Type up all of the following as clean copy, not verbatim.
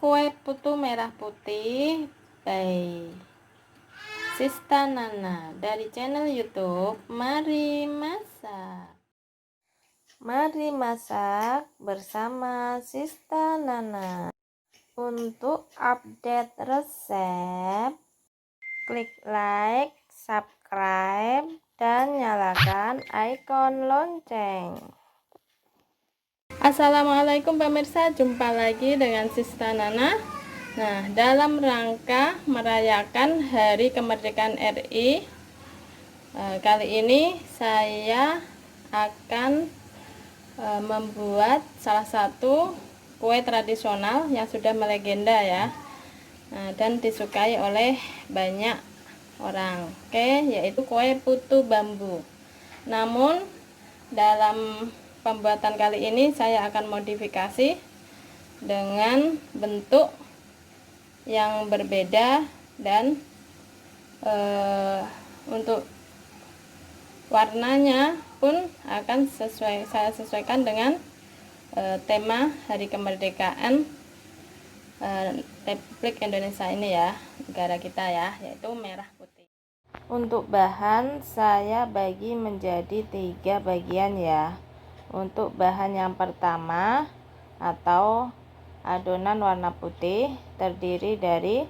kue putu merah putih by Sista Nana dari channel YouTube Mari Masak. Mari masak bersama Sista Nana. Untuk update resep, klik like, subscribe, dan nyalakan ikon lonceng. Assalamualaikum pemirsa, jumpa lagi dengan Sista Nana. Nah, dalam rangka merayakan Hari Kemerdekaan RI, kali ini saya akan membuat salah satu kue tradisional yang sudah melegenda ya, dan disukai oleh banyak orang. Oke, yaitu kue putu bambu. Namun dalam pembuatan kali ini saya akan modifikasi dengan bentuk yang berbeda dan untuk warnanya pun akan saya sesuaikan dengan tema Hari Kemerdekaan Republik Indonesia ini ya, negara kita ya, yaitu merah putih. Untuk bahan saya bagi menjadi 3 bagian ya. Untuk bahan yang pertama atau adonan warna putih terdiri dari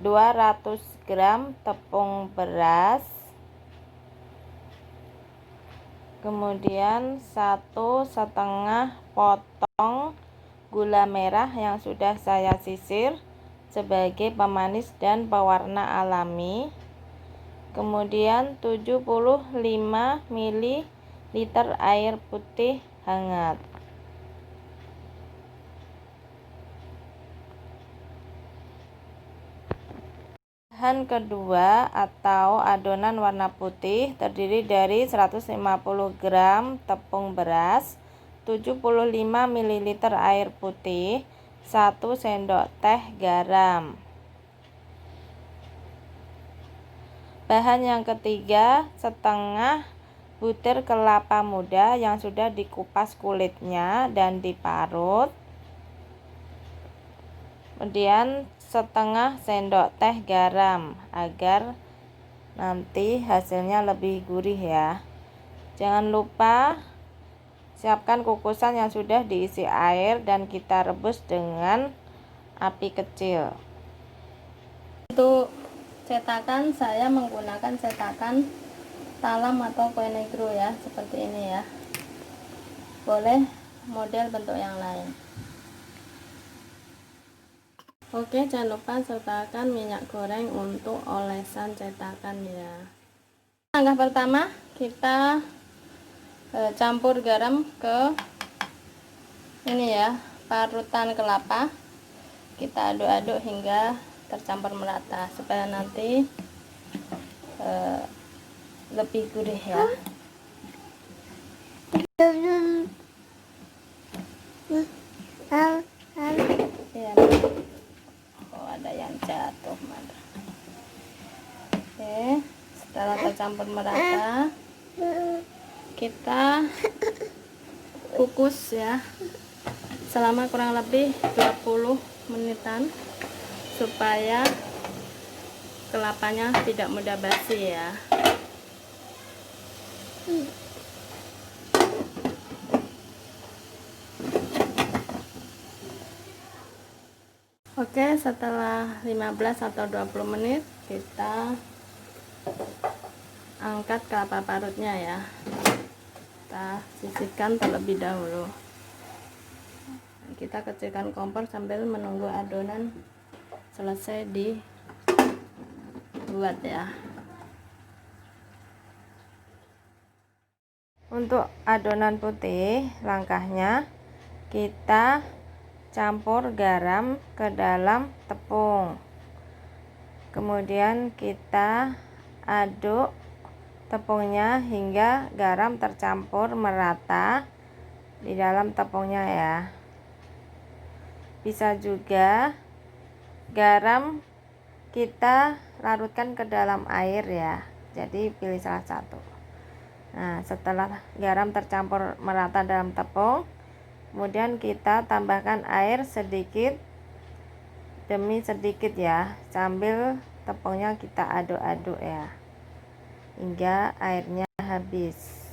200 gram tepung beras, kemudian 1,5 potong gula merah yang sudah saya sisir sebagai pemanis dan pewarna alami, kemudian 75 ml air putih hangat. Bahan kedua atau adonan warna putih terdiri dari 150 gram tepung beras, 75 ml air putih, 1 sendok teh garam. Bahan yang ketiga, setengah butir kelapa muda yang sudah dikupas kulitnya dan diparut. Kemudian setengah sendok teh garam agar nanti hasilnya lebih gurih ya. Jangan lupa siapkan kukusan yang sudah diisi air dan kita rebus dengan api kecil. Untuk cetakan saya menggunakan cetakan talam atau kue negro ya, seperti ini ya. Boleh model bentuk yang lain. Oke, jangan lupa sertakan minyak goreng untuk olesan cetakan ya. Langkah pertama, kita campur garam ke ini ya, parutan kelapa. Kita aduk-aduk hingga tercampur merata supaya nanti lebih gurih ya. Ya, oh ada yang jatuh mana. Oke, setelah tercampur merata kita kukus ya selama kurang lebih 20 menitan supaya kelapanya tidak mudah basi ya. Oke, setelah 15 atau 20 menit kita angkat kelapa parutnya ya. Kita sisihkan terlebih dahulu. Kita kecilkan kompor sambil menunggu adonan selesai dibuat ya. Untuk adonan putih, langkahnya kita campur garam ke dalam tepung, kemudian kita aduk tepungnya hingga garam tercampur merata di dalam tepungnya ya. Bisa juga garam kita larutkan ke dalam air ya, jadi pilih salah satu. Nah, setelah garam tercampur merata dalam tepung, kemudian kita tambahkan air sedikit demi sedikit ya, sambil tepungnya kita aduk-aduk ya hingga airnya habis.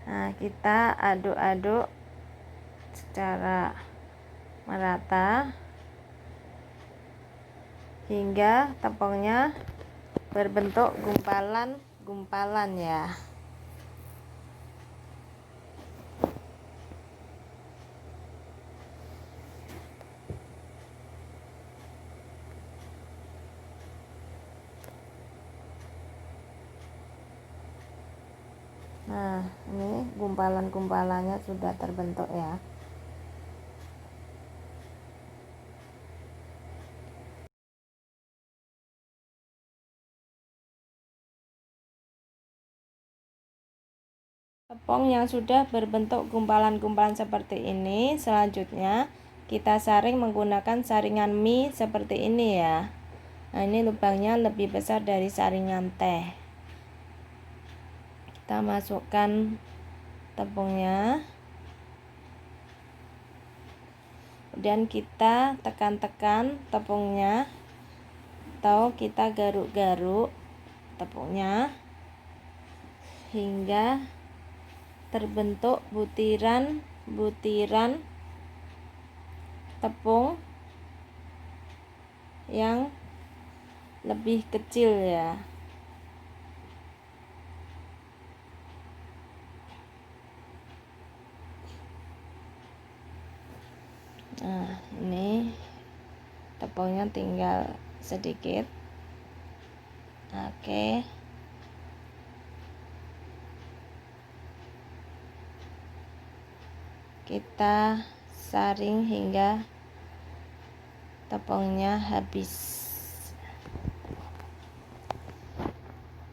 Nah, kita aduk-aduk secara merata hingga tepungnya berbentuk gumpalan-gumpalan ya. Nah, ini gumpalan-gumpalannya sudah terbentuk ya. Tepung yang sudah berbentuk gumpalan-gumpalan seperti ini, selanjutnya kita saring menggunakan saringan mie seperti ini ya. Nah, ini lubangnya lebih besar dari saringan teh. Kita masukkan tepungnya, kemudian kita tekan-tekan tepungnya atau kita garuk-garuk tepungnya hingga terbentuk butiran-butiran tepung yang lebih kecil ya. Nah, ini tepungnya tinggal sedikit. Oke. Kita saring hingga tepungnya habis,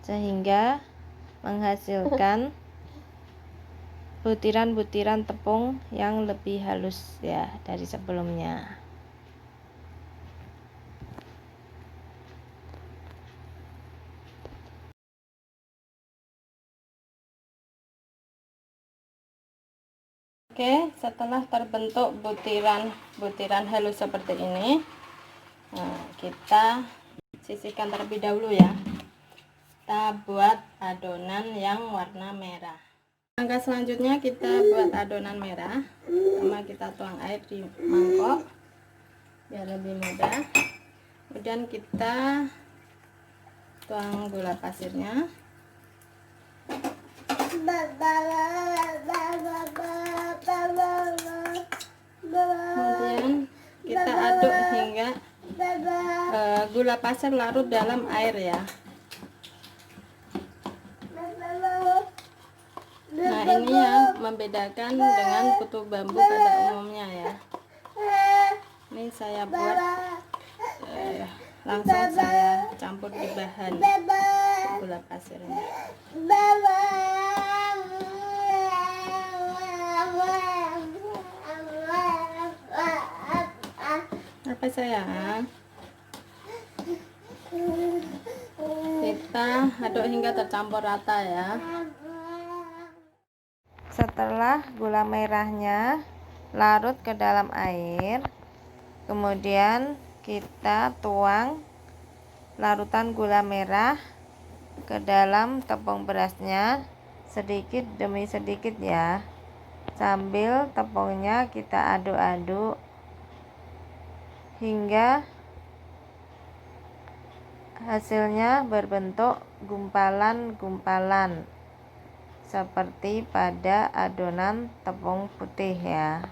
sehingga menghasilkan butiran-butiran tepung yang lebih halus ya dari sebelumnya. Oke, setelah terbentuk butiran-butiran halus seperti ini, nah, kita sisihkan terlebih dahulu ya. Kita buat adonan yang warna merah. Langkah selanjutnya kita buat adonan merah. Pertama kita tuang air di mangkok biar lebih mudah. Kemudian kita tuang gula pasirnya. Kemudian kita aduk hingga gula pasir larut dalam air ya. Nah, ini yang membedakan dengan putu bambu pada umumnya ya. Ini saya buat langsung saya campur di bahan gula pasirnya. Apa sayang? Kita aduk hingga tercampur rata ya. Setelah gula merahnya larut ke dalam air, kemudian kita tuang larutan gula merah ke dalam tepung berasnya sedikit demi sedikit ya, sambil tepungnya kita aduk-aduk hingga hasilnya berbentuk gumpalan-gumpalan seperti pada adonan tepung putih ya.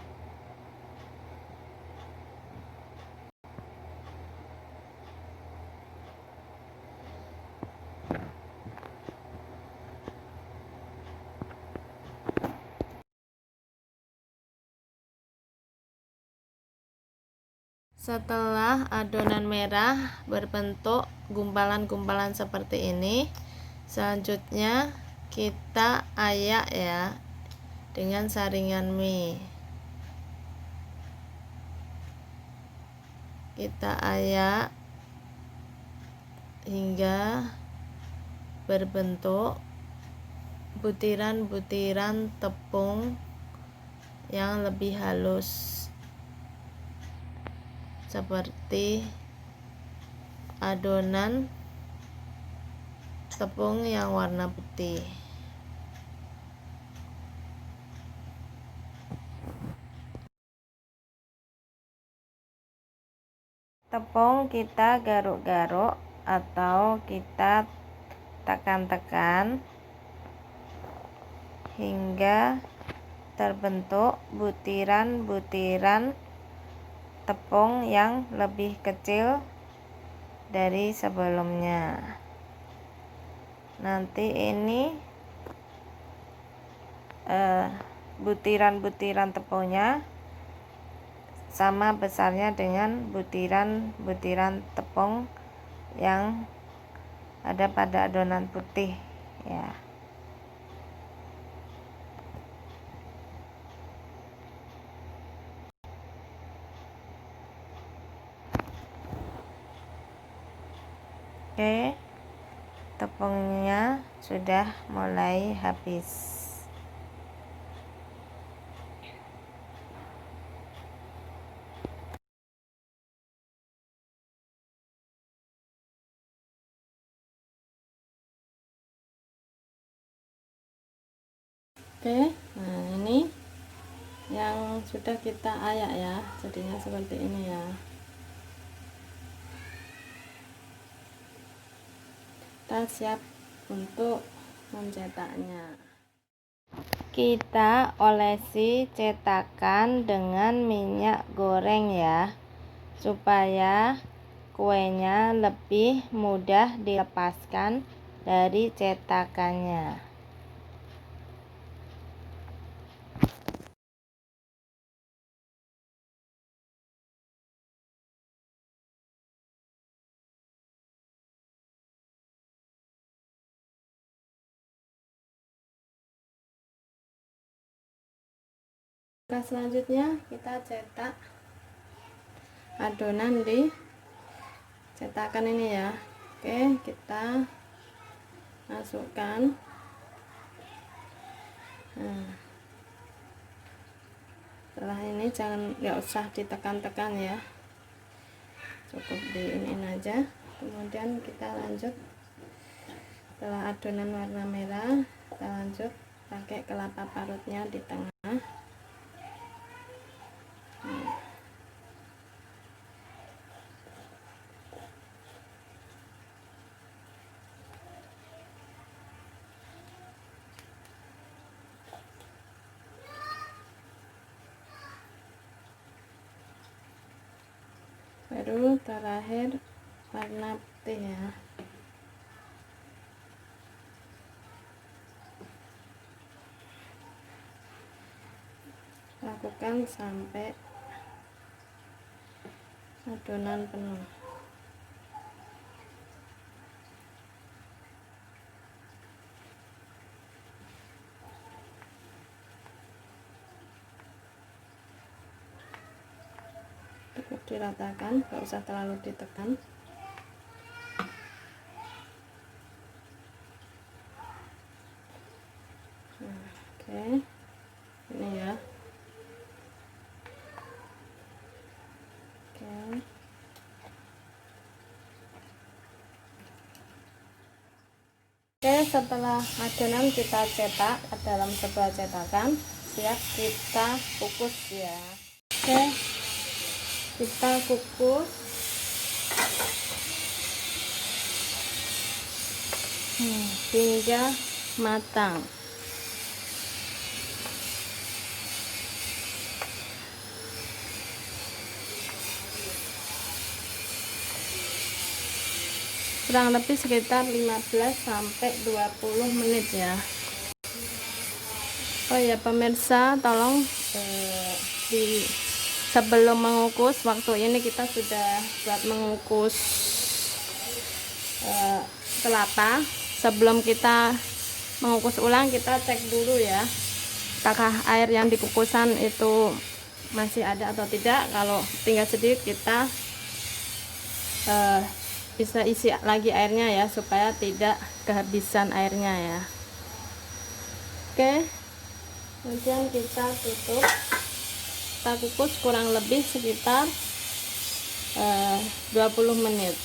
Setelah adonan merah berbentuk gumpalan-gumpalan seperti ini, selanjutnya kita ayak ya dengan saringan mie. Kita ayak hingga berbentuk butiran-butiran tepung yang lebih halus seperti adonan tepung yang warna putih. Tepung kita garuk-garuk atau kita tekan-tekan hingga terbentuk butiran-butiran tepung yang lebih kecil dari sebelumnya. Nanti ini butiran-butiran tepungnya sama besarnya dengan butiran-butiran tepung yang ada pada adonan putih ya. Oke, tepungnya sudah mulai habis. Oke, nah ini yang sudah kita ayak ya, jadinya seperti ini ya. Kita siap untuk mencetaknya. Kita olesi cetakan dengan minyak goreng ya, supaya kuenya lebih mudah dilepaskan dari cetakannya. Selanjutnya kita cetak adonan di cetakan ini ya. Oke, kita masukkan. Nah, setelah ini nggak usah ditekan-tekan ya, cukup diinin aja. Kemudian kita lanjut, setelah adonan warna merah, kita lanjut pakai kelapa parutnya di tengah. Baru terakhir warna putih ya. Lakukan sampai adonan penuh. Cukup diratakan, nggak usah terlalu ditekan. Nah, oke, ini ya. Oke, setelah adonan kita cetak dalam sebuah cetakan, siap kita kukus ya. Oke, kita kukus hingga matang. Kurang lebih sekitar 15 sampai 20 menit ya. Oh ya pemirsa, tolong sebelum mengukus, waktu ini kita sudah buat mengukus kelapa. Sebelum kita mengukus ulang, kita cek dulu ya, apakah air yang di kukusan itu masih ada atau tidak. Kalau tinggal sedikit, kita bisa isi lagi airnya ya, supaya tidak kehabisan airnya ya. Oke, kemudian kita tutup, kita kukus kurang lebih sekitar 20 menit.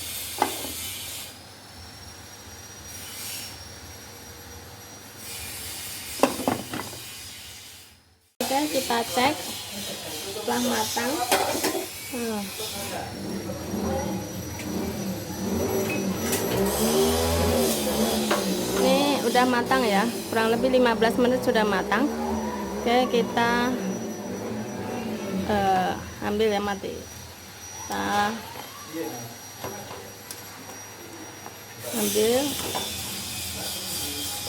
Oke, kita cek setelah matang. Ini udah matang ya, kurang lebih 15 menit sudah matang. Oke, kita ambil ya, mati. Kita ambil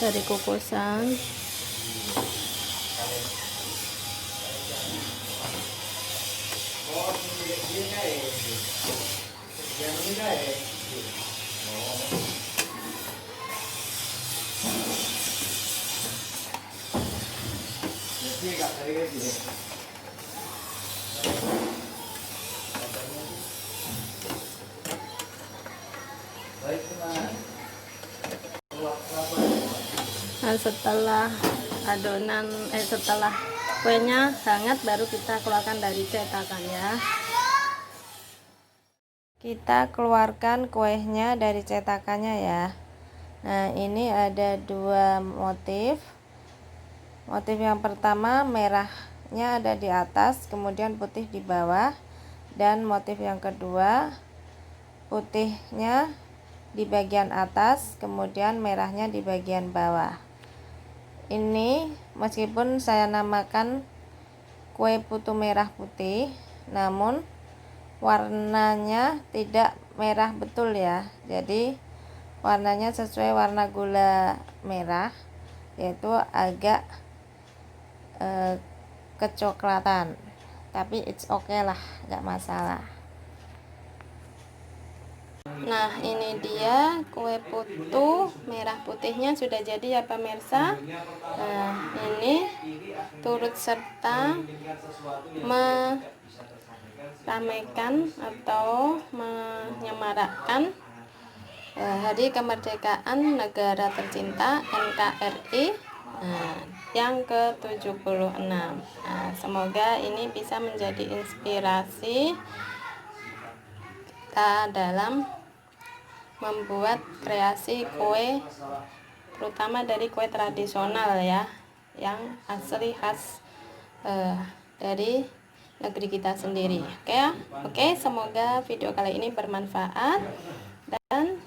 dari kukusan. Nah, setelah setelah kuenya hangat, baru kita keluarkan dari cetakan ya. Kita keluarkan kuenya dari cetakannya ya. Nah, ini ada dua motif. Motif yang pertama merahnya ada di atas, kemudian putih di bawah. Dan motif yang kedua putihnya di bagian atas, kemudian merahnya di bagian bawah. Ini meskipun saya namakan kue putu merah putih, namun warnanya tidak merah betul ya. Jadi warnanya sesuai warna gula merah, yaitu agak kecoklatan. Tapi it's okay lah, nggak masalah. Nah, ini dia kue putu merah putihnya sudah jadi ya pemirsa. Nah, ini turut serta meramaikan atau menyemarakkan Hari Kemerdekaan Negara Tercinta NKRI yang ke-76. Nah, semoga ini bisa menjadi inspirasi kita dalam membuat kreasi kue, terutama dari kue tradisional ya, yang asli khas dari negeri kita sendiri. Oke ya? Oke, semoga video kali ini bermanfaat dan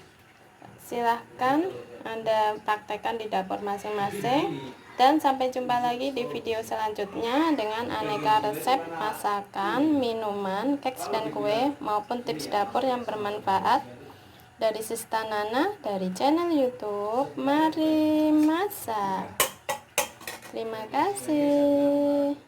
silahkan Anda praktekkan di dapur masing-masing, dan sampai jumpa lagi di video selanjutnya dengan aneka resep masakan, minuman, cakes dan kue maupun tips dapur yang bermanfaat dari Sista Nana dari channel YouTube Mari Masak. Terima kasih.